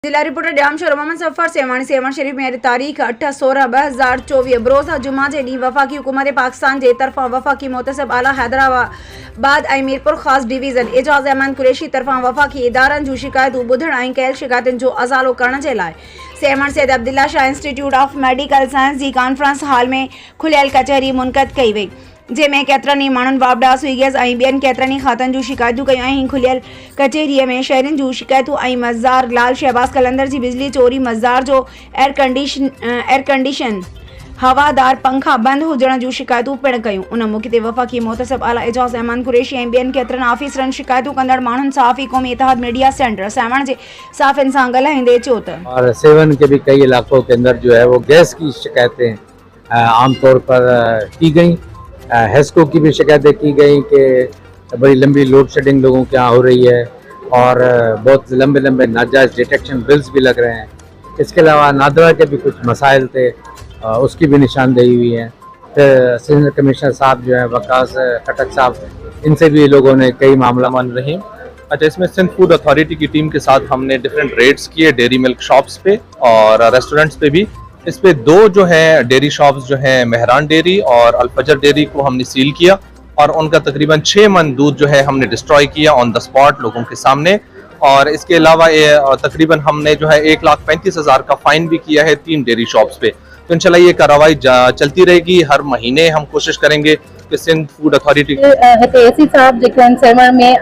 जिला reporter dam शोर मोहम्मद सफ़र सेवाणी शरीफ में तारीख़ 8/16/2024 बरोज़ा जुमा जे ॾींहुं वफ़ाक़ी हुकूमत पाकिस्तान जे तरफ़ां वफ़ाक़ी मोहतसिब आला हैदराबाद ऐं मीरपुर ख़ास डिवीज़न एजाज़ अहमद कुरैशी तरफ़ां वफ़ाक़ी इदारनि जूं शिकायतूं ॿुधण ऐं कयल शिकायतुनि जो अज़ालो करण जे लाइ सेमण Syed Abdullah Shah institute of medical science जी कॉन्फ्रेंस हॉल में खुलियल कचहरी मुनक़द कई वई, जंहिंमें केतिरनि ई माण्हुनि वापडास हुईगस ऐं ॿियनि केतिरनि ई खातनि जूं शिकायतूं कयूं आहिनि। खुलियल कचहरीअ में शहरियुनि जूं शिकायतूं ऐं मज़दार लाल शहबाज़ कलंदर जी बिजली चोरी, मज़दार जो एयर कंडीशन हवादार पंखा बंदि हुजण जूं शिकायतूं पिणु कयूं। उन मौक़े ते वफ़ाक़ी मोहतसिब आला एजाज़ अहमद कुरैशी ऐं ॿियनि केतिरनि ऑफिसरनि शिकायतूं कंदड़ माण्हुनि सहाफ़ी क़ौमी इत्तेहाद मीडिया सेंटर सेवण जे साफ़िन सां ॻाल्हाईंदे चयो त और सेवन के भी कई इलाकों के अंदर जो है वो गैस की शिकायतें आमतौर पर की गई। हेस्को की भी शिकायतें की गई कि बड़ी लंबी लोड शेडिंग लोगों के यहाँ हो रही है और बहुत लंबे लंबे नाजायज़ डिटेक्शन बिल्स भी लग रहे हैं। इसके अलावा नादरा के भी कुछ मसाइल थे, उसकी भी निशानदेही हुई है। फिर सीनियर कमिश्नर साहब जो है वकास खटक साहब, इनसे भी लोगों ने कई मामला मान रही। अच्छा, इसमें सिंध फूड अथॉरिटी की टीम के साथ हमने डिफरेंट रेड्स किए डेयरी मिल्क शॉप्स पे और रेस्टोरेंट्स पे भी। इस पे दो जो है डेयरी शॉप्स जो है मेहरान डेयरी और अल-फजर डेयरी को हमने सील किया और उनका तकरीबन 6 मन दूध जो है हमने डिस्ट्रॉय किया ऑन द स्पॉट लोगों के सामने। और इसके अलावा तकरीबन हमने जो है 1,35,000 का फाइन भी किया है 3 डेयरी शॉप्स पे। तो इंशाल्लाह ये कार्रवाई चलती रहेगी। हर महीने हम कोशिश करेंगे कि सिंध फूड अथॉरिटी एसी साहब जेको सेवण में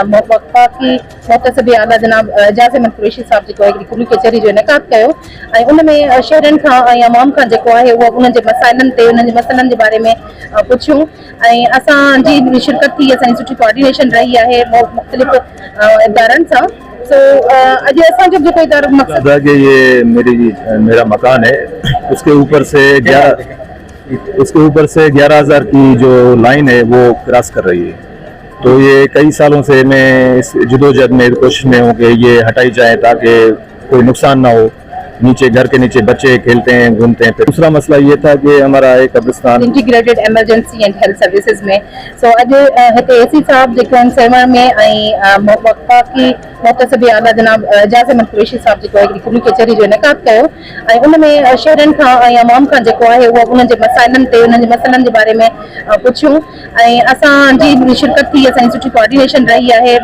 वफ़ाक़ी मोहतसिब आला जनाब एजाज़ अहमद कुरैशी साहब जेको हिकिड़ी खुली कचहरी जो इनकाद कयो ऐं उन में शहरनि खां ऐं अवाम खां जेको आहे उहो उन्हनि जे मसाइलनि ते उन्हनि जे मसइलनि जे बारे में पुछियूं ऐं असांजी शिरकत थी, असांजी सुठी कोऑर्डिनेशन रही आहे मुख़्तलिफ़ इदारनि सां। अॼु असांजो जेको इदारो मक़सद है कि ये मेरा मकान है, उसके ऊपर से 11,000 की जो लाइन है वो क्रॉस कर रही है। तो ये कई सालों से मैं इस जदोजहद में कोशिश में हूँ कि ये हटाई जाए ताकि कोई नुकसान ना हो। नीचे घर के नीचे बच्चे खेलते हैं, घूमते हैं। दूसरा मसला ये था कि हमारा एक कब्रिस्तान integrated emergency and health services में अॼु हिते एसी साहब जेको सेवण में ऐं वफ़ाक़ी मोहतसिब आला जनाब एजाज़ अहमद कुरैशी साहब जेको हिकिड़ी खुली कचहरी जो इनकाद कयो ऐं उन में शहरनि खां ऐं अवाम खां जेको आहे उहो उन्हनि जे मसाइलनि ते उन्हनि जे मसइलनि जे बारे में पुछियूं ऐं असांजी शिरकत थी, असांजी सुठी कोऑर्डिनेशन रही आहे।